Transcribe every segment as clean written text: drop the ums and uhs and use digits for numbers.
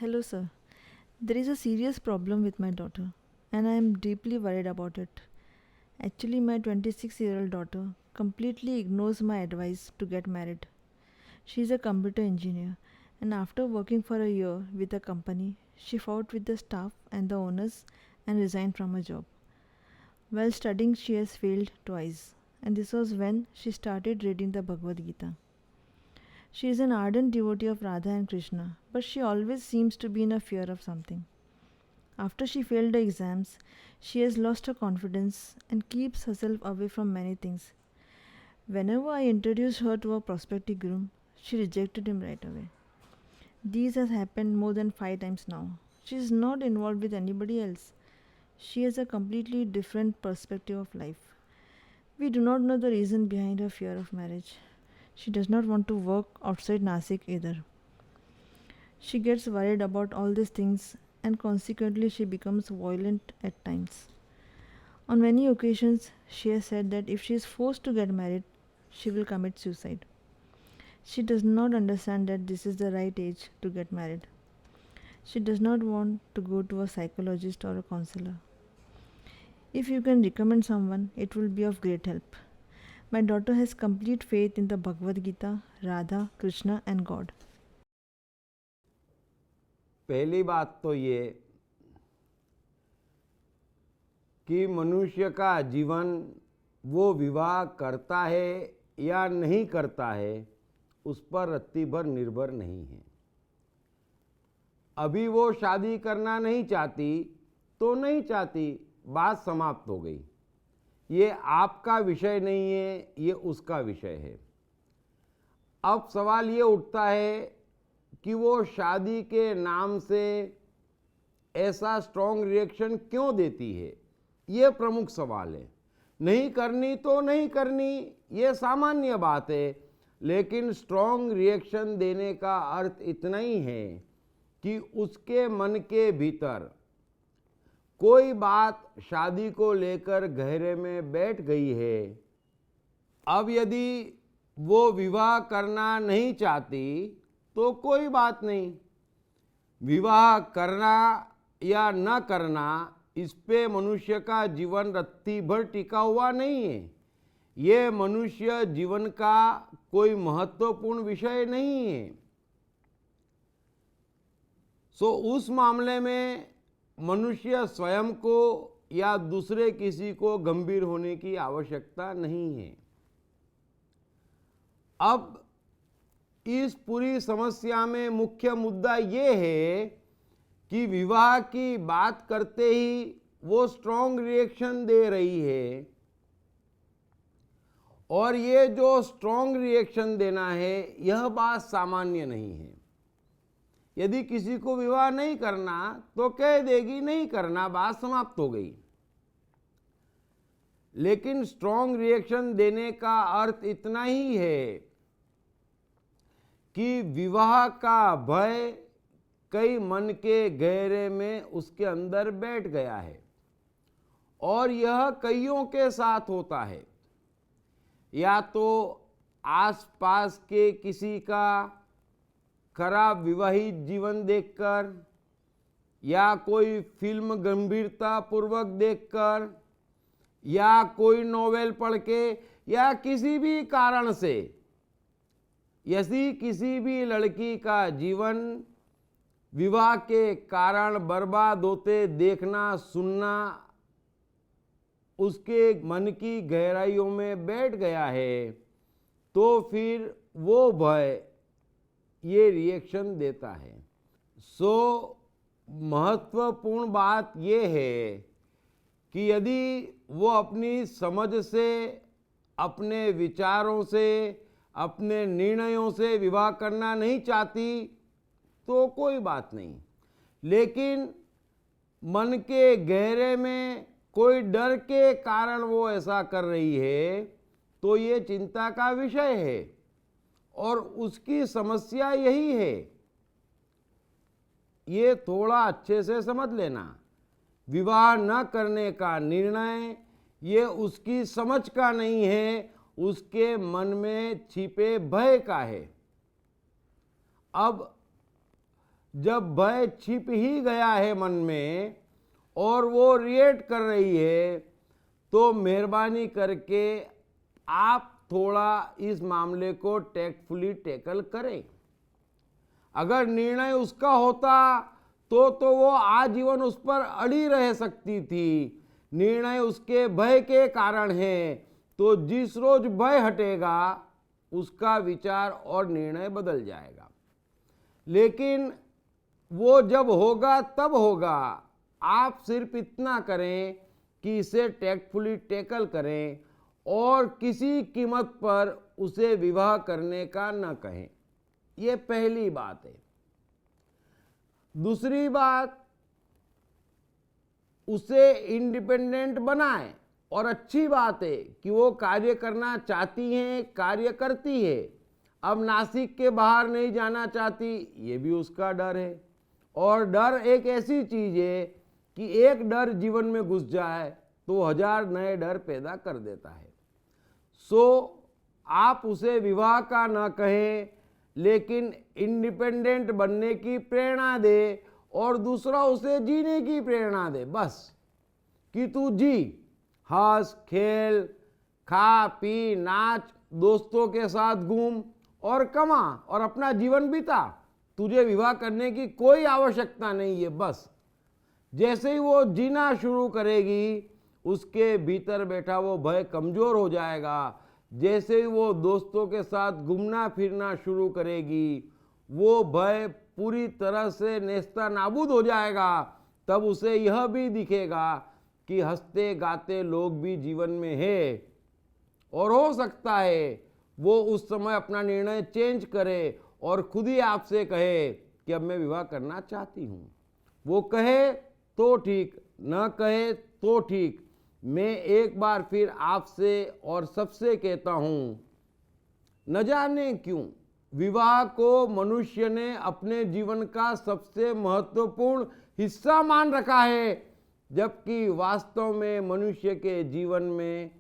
Hello, sir. There is a serious problem with my daughter, and I am deeply worried about it. Actually, my 26-year-old daughter completely ignores my advice to get married. She is a computer engineer, and after working for a year with a company, she fought with the staff and the owners and resigned from her job. While studying, she has failed twice, and this was when she started reading the Bhagavad Gita. She is an ardent devotee of Radha and Krishna, but she always seems to be in a fear of something. After she failed the exams, she has lost her confidence and keeps herself away from many things. Whenever I introduced her to a prospective groom, she rejected him right away. This has happened more than 5 times now. She is not involved with anybody else. She has a completely different perspective of life. We do not know the reason behind her fear of marriage. She does not want to work outside Nasik either. She gets worried about all these things and consequently she becomes violent at times. On many occasions, she has said that if she is forced to get married, she will commit suicide. She does not understand that this is the right age to get married. She does not want to go to a psychologist or a counselor. If you can recommend someone, it will be of great help. My daughter has complete faith in the Bhagavad Gita, Radha, Krishna, and God. पहली बात तो ये कि मनुष्य का जीवन वो विवाह करता है या नहीं करता है उस पर रत्ती भर निर्भर नहीं है। अभी वो शादी करना नहीं चाहती तो नहीं चाहती, बात समाप्त हो गई। ये आपका विषय नहीं है, ये उसका विषय है। अब सवाल ये उठता है कि वो शादी के नाम से ऐसा स्ट्रॉन्ग रिएक्शन क्यों देती है, ये प्रमुख सवाल है। नहीं करनी तो नहीं करनी, ये सामान्य बात है, लेकिन स्ट्रॉन्ग रिएक्शन देने का अर्थ इतना ही है कि उसके मन के भीतर कोई बात शादी को लेकर गहरे में बैठ गई है। अब यदि वो विवाह करना नहीं चाहती तो कोई बात नहीं। विवाह करना या न करना, इस पे मनुष्य का जीवन रत्ती भर टिका हुआ नहीं है। ये मनुष्य जीवन का कोई महत्वपूर्ण विषय नहीं है। उस मामले में मनुष्य स्वयं को या दूसरे किसी को गंभीर होने की आवश्यकता नहीं है। अब इस पूरी समस्या में मुख्य मुद्दा ये है कि विवाह की बात करते ही वो स्ट्रॉन्ग रिएक्शन दे रही है, और ये जो स्ट्रॉन्ग रिएक्शन देना है यह बात सामान्य नहीं है। यदि किसी को विवाह नहीं करना तो कह देगी नहीं करना, बात समाप्त हो गई। लेकिन स्ट्रॉन्ग रिएक्शन देने का अर्थ इतना ही है कि विवाह का भय कई मन के गहरे में उसके अंदर बैठ गया है, और यह कईयों के साथ होता है। या तो आसपास के किसी का खराब विवाहित जीवन देखकर, या कोई फिल्म गंभीरता पूर्वक देखकर, या कोई नोवेल पढ़ के, या किसी भी कारण से यदि किसी भी लड़की का जीवन विवाह के कारण बर्बाद होते देखना सुनना उसके मन की गहराइयों में बैठ गया है, तो फिर वो भय ये रिएक्शन देता है। महत्वपूर्ण बात ये है कि यदि वो अपनी समझ से, अपने विचारों से, अपने निर्णयों से विवाह करना नहीं चाहती तो कोई बात नहीं। लेकिन मन के गहरे में कोई डर के कारण वो ऐसा कर रही है तो ये चिंता का विषय है, और उसकी समस्या यही है। ये थोड़ा अच्छे से समझ लेना। विवाह न करने का निर्णय ये उसकी समझ का नहीं है, उसके मन में छिपे भय का है। अब जब भय छिप ही गया है मन में और वो रिएक्ट कर रही है, तो मेहरबानी करके आप थोड़ा इस मामले को टैक्टफुली टैकल करें। अगर निर्णय उसका होता तो वो आजीवन उस पर अड़ी रह सकती थी। निर्णय उसके भय के कारण है, तो जिस रोज भय हटेगा उसका विचार और निर्णय बदल जाएगा। लेकिन वो जब होगा तब होगा। आप सिर्फ इतना करें कि इसे टैक्टफुली टैकल करें और किसी कीमत पर उसे विवाह करने का न कहें। ये पहली बात है। दूसरी बात, उसे इंडिपेंडेंट बनाएं। और अच्छी बात है कि वो कार्य करना चाहती हैं, कार्य करती है। अब नासिक के बाहर नहीं जाना चाहती, ये भी उसका डर है। और डर एक ऐसी चीज है कि एक डर जीवन में घुस जाए तो 1000 नए डर पैदा कर देता है। सो आप उसे विवाह का ना कहें, लेकिन इंडिपेंडेंट बनने की प्रेरणा दे और दूसरा उसे जीने की प्रेरणा दे। बस कि तू जी, हंस खेल, खा पी, नाच, दोस्तों के साथ घूम और कमा और अपना जीवन बिता। तुझे विवाह करने की कोई आवश्यकता नहीं है। बस जैसे ही वो जीना शुरू करेगी, उसके भीतर बैठा वो भय कमजोर हो जाएगा। जैसे ही वो दोस्तों के साथ घूमना फिरना शुरू करेगी, वो भय पूरी तरह से नेस्ता नाबूद हो जाएगा। तब उसे यह भी दिखेगा कि हंसते गाते लोग भी जीवन में है। और हो सकता है वो उस समय अपना निर्णय चेंज करे और खुद ही आपसे कहे कि अब मैं विवाह करना चाहती हूँ। वो कहे तो ठीक, न कहे तो ठीक। मैं एक बार फिर आपसे और सबसे कहता हूँ, न जाने क्यों विवाह को मनुष्य ने अपने जीवन का सबसे महत्वपूर्ण हिस्सा मान रखा है, जबकि वास्तव में मनुष्य के जीवन में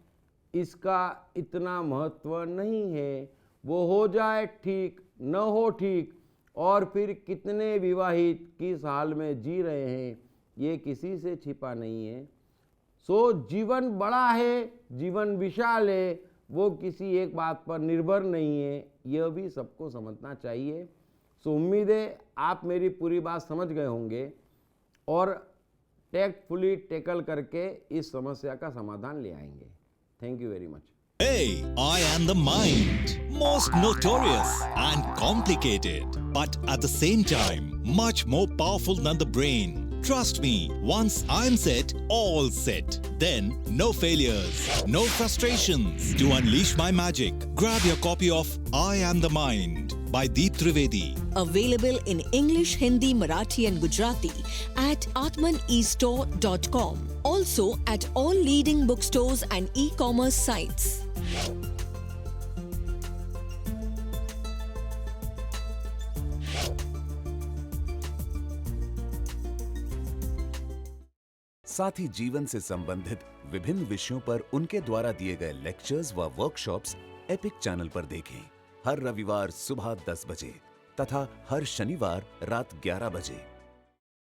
इसका इतना महत्व नहीं है। वो हो जाए ठीक, न हो ठीक, और फिर कितने विवाहित किस हाल में जी रहे हैं, ये किसी से छिपा नहीं है। सो जीवन बड़ा है, जीवन विशाल है, वो किसी एक बात पर निर्भर नहीं है। यह भी सबको समझना चाहिए। सो उम्मीद है आप मेरी पूरी बात समझ गए होंगे और टैक्टफुली टैकल करके इस समस्या का समाधान ले आएंगे। Thank you very much. Hey, I am the mind. Most notorious and complicated, but at the same time, much more powerful than the brain. Trust me, once I'm set, all set. Then, no failures, no frustrations. To unleash my magic, grab your copy of I Am the Mind by Deep Trivedi. Available in English, Hindi, Marathi and Gujarati at atmaneastore.com. Also at all leading bookstores and e-commerce sites. साथ ही जीवन से संबंधित विभिन्न विषयों पर उनके द्वारा दिए गए लेक्चर्स व वर्कशॉप्स एपिक चैनल पर देखें। हर रविवार सुबह 10 बजे तथा हर शनिवार रात 11 बजे।